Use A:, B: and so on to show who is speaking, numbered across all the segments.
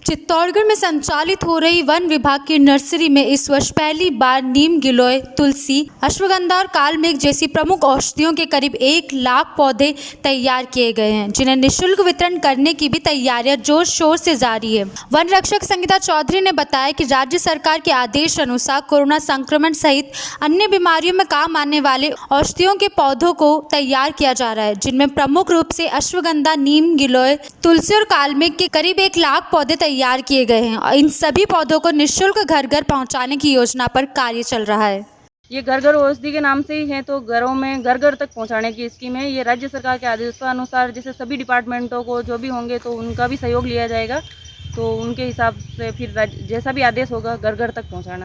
A: चित्तौड़गढ़ में संचालित हो रही वन विभाग की नर्सरी में इस वर्ष पहली बार नीम, गिलोय, तुलसी, अश्वगंधा और कालमेघ जैसी प्रमुख औषधियों के करीब 1 लाख पौधे तैयार किए गए हैं, जिन्हें निःशुल्क वितरण करने की भी तैयारियां जोर शोर से जारी है। वन रक्षक संगीता चौधरी ने बताया कि राज्य सरकार के आदेश अनुसार कोरोना संक्रमण सहित अन्य बीमारियों में काम आने वाले औषधियों के पौधों को तैयार किया जा रहा है, जिनमें प्रमुख रूप से अश्वगंधा, नीम, गिलोय, तुलसी और कालमेघ के करीब 1 लाख पौधे तैयार किए गए हैं और इन सभी पौधों को निःशुल्क घर घर पहुंचाने की योजना पर कार्य चल रहा है।
B: ये घर घर औषधि के नाम से ही है, तो घरों में घर घर तक पहुंचाने की स्कीम है। ये राज्य सरकार के आदेशानुसार जैसे सभी डिपार्टमेंटों को जो भी होंगे तो उनका भी सहयोग लिया जाएगा, तो उनके हिसाब से फिर जैसा भी आदेश होगा घर घर तक पहुँचाना।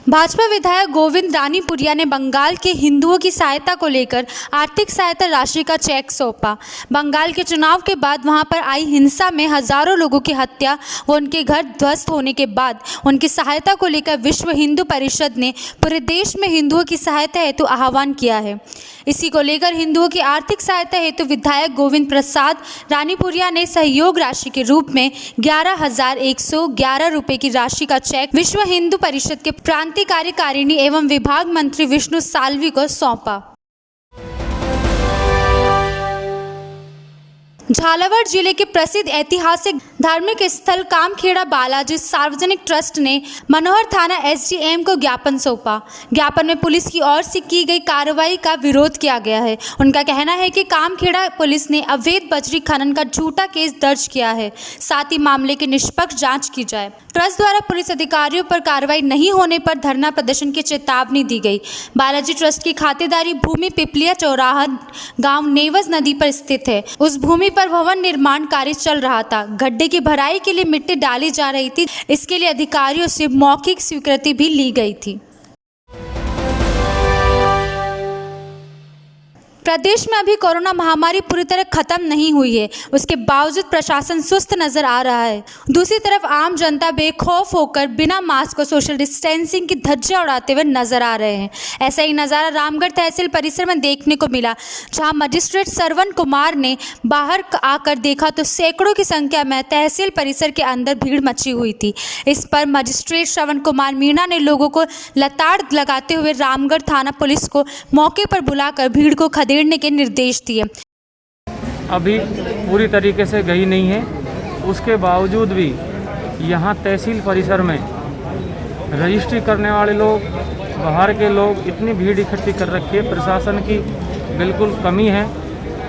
A: भाजपा विधायक गोविंद रानीपुरिया ने बंगाल के हिंदुओं की सहायता को लेकर आर्थिक सहायता राशि का चेक सौंपा। बंगाल के चुनाव के बाद वहां पर आई हिंसा में हजारों लोगों की हत्या व उनके घर ध्वस्त होने के बाद उनकी सहायता को लेकर विश्व हिंदू परिषद ने पूरे देश में हिंदुओं की सहायता हेतु आह्वान किया है। इसी को लेकर हिंदुओं की आर्थिक सहायता हेतु विधायक गोविंद प्रसाद रानीपुरिया ने सहयोग राशि के रूप में 11,111 रुपये की राशि का चेक विश्व हिंदू परिषद के प्रांतीय कार्यकारिणी एवं विभाग मंत्री विष्णु साल्वी को सौंपा। झालावाड़ जिले के प्रसिद्ध ऐतिहासिक धार्मिक स्थल कामखेड़ा बालाजी सार्वजनिक ट्रस्ट ने मनोहर थाना एसडीएम को ज्ञापन सौंपा। ज्ञापन में पुलिस की ओर से की गई कार्रवाई का विरोध किया गया है। उनका कहना है कि कामखेड़ा पुलिस ने अवैध बजरी खनन का झूठा केस दर्ज किया है, साथ ही मामले की निष्पक्ष जांच की जाए। ट्रस्ट द्वारा पुलिस अधिकारियों पर कार्रवाई नहीं होने पर धरना प्रदर्शन की चेतावनी दी गई। बालाजी ट्रस्ट की खातेदारी भूमि पिपलिया चौराहा गांव नेवज नदी पर स्थित है। उस भूमि पर भवन निर्माण कार्य चल रहा था। गड्ढे की भराई के लिए मिट्टी डाली जा रही थी। इसके लिए अधिकारियों से मौखिक स्वीकृति भी ली गई थी। प्रदेश में अभी कोरोना महामारी पूरी तरह खत्म नहीं हुई है, उसके बावजूद प्रशासन सुस्त नजर आ रहा है। दूसरी तरफ आम जनता बेखौफ होकर बिना मास्क और सोशल डिस्टेंसिंग की धज्जियां उड़ाते हुए नजर आ रहे हैं। ऐसा ही नज़ारा रामगढ़ तहसील परिसर में देखने को मिला, जहां मजिस्ट्रेट श्रवण कुमार ने बाहर आकर देखा तो सैकड़ों की संख्या में तहसील परिसर के अंदर भीड़ मची हुई थी। इस पर मजिस्ट्रेट श्रवण कुमार मीणा ने लोगों को लताड़ लगाते हुए रामगढ़ थाना पुलिस को मौके पर बुलाकर भीड़ को खदेड़ने के निर्देश दिए।
C: अभी पूरी तरीके से गई नहीं है, उसके बावजूद भी यहाँ तहसील परिसर में रजिस्ट्री करने वाले लोग, बाहर के लोग इतनी भीड़ इकट्ठी कर रखी है। प्रशासन की बिल्कुल कमी है,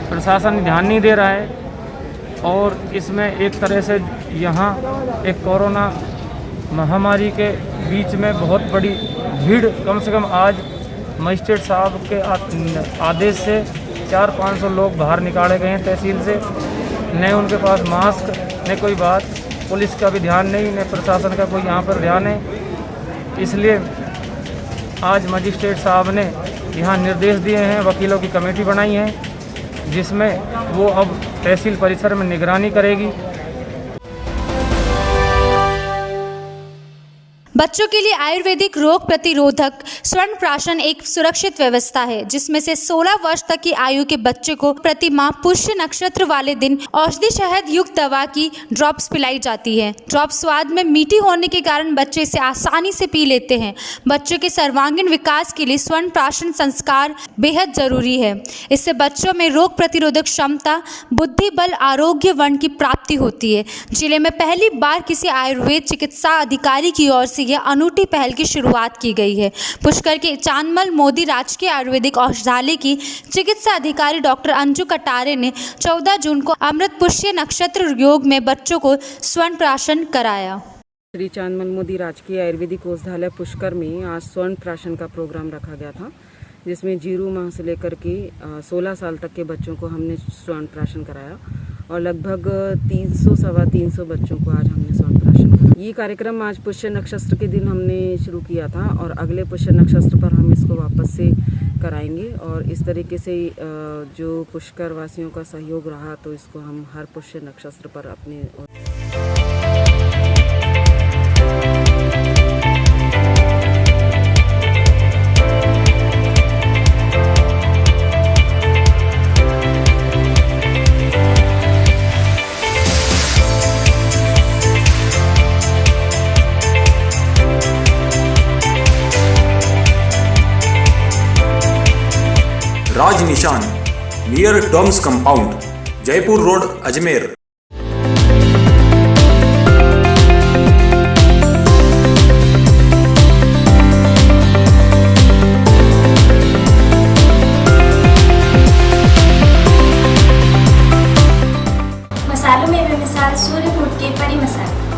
C: प्रशासन ध्यान नहीं दे रहा है और इसमें एक तरह से यहाँ एक कोरोना महामारी के बीच में बहुत बड़ी भीड़, कम से कम आज मजिस्ट्रेट साहब के आदेश से 400-500 लोग बाहर निकाले गए हैं तहसील से। न उनके पास मास्क, न कोई बात, पुलिस का भी ध्यान नहीं, न प्रशासन का कोई यहाँ पर ध्यान है। इसलिए आज मजिस्ट्रेट साहब ने यहाँ निर्देश दिए हैं, वकीलों की कमेटी बनाई है, जिसमें वो अब तहसील परिसर में निगरानी करेगी।
A: बच्चों के लिए आयुर्वेदिक रोग प्रतिरोधक स्वर्ण प्राशन एक सुरक्षित व्यवस्था है, जिसमें से 16 वर्ष तक की आयु के बच्चे को प्रति माह पुष्य नक्षत्र वाले दिन औषधि शहद युक्त दवा की ड्रॉप्स पिलाई जाती है। ड्रॉप्स स्वाद में मीठी होने के कारण बच्चे इसे आसानी से पी लेते हैं। बच्चों के सर्वांगीण विकास के लिए स्वर्ण प्राशन संस्कार बेहद जरूरी है। इससे बच्चों में रोग प्रतिरोधक क्षमता, बुद्धि बल, आरोग्य वर्ण की प्राप्ति होती है। जिले में पहली बार किसी आयुर्वेद चिकित्सा अधिकारी की ओर से यह अनूठी पहल की शुरुआत की गई है। पुष्कर के चांदमल मोदी राजकीय आयुर्वेदिक औषधालय की चिकित्सा अधिकारी डॉक्टर अंजू कटारे ने 14 जून को अमृत पुष्य नक्षत्र योग में बच्चों को स्वर्ण प्राशन कराया।
D: श्री चांदमल मोदी राजकीय आयुर्वेदिक औषधालय पुष्कर में आज स्वर्ण प्राशन का प्रोग्राम रखा गया था, जिसमें 0 माह से लेकर के 16 साल तक के बच्चों को हमने स्वर्ण प्राशन कराया और लगभग 300-325 बच्चों को आज हमने स्वर्ण प्राशन कराया। ये कार्यक्रम आज पुष्य नक्षत्र के दिन हमने शुरू किया था और अगले पुष्य नक्षत्र पर हम इसको वापस से कराएंगे और इस तरीके से जो पुष्कर वासियों का सहयोग रहा, तो इसको हम हर पुष्य नक्षत्र पर अपने
E: निशान near Doms compound, Jaipur road, Ajmer.
F: मसालों में बेमिसाल सूर्यकुट के परी मसाले।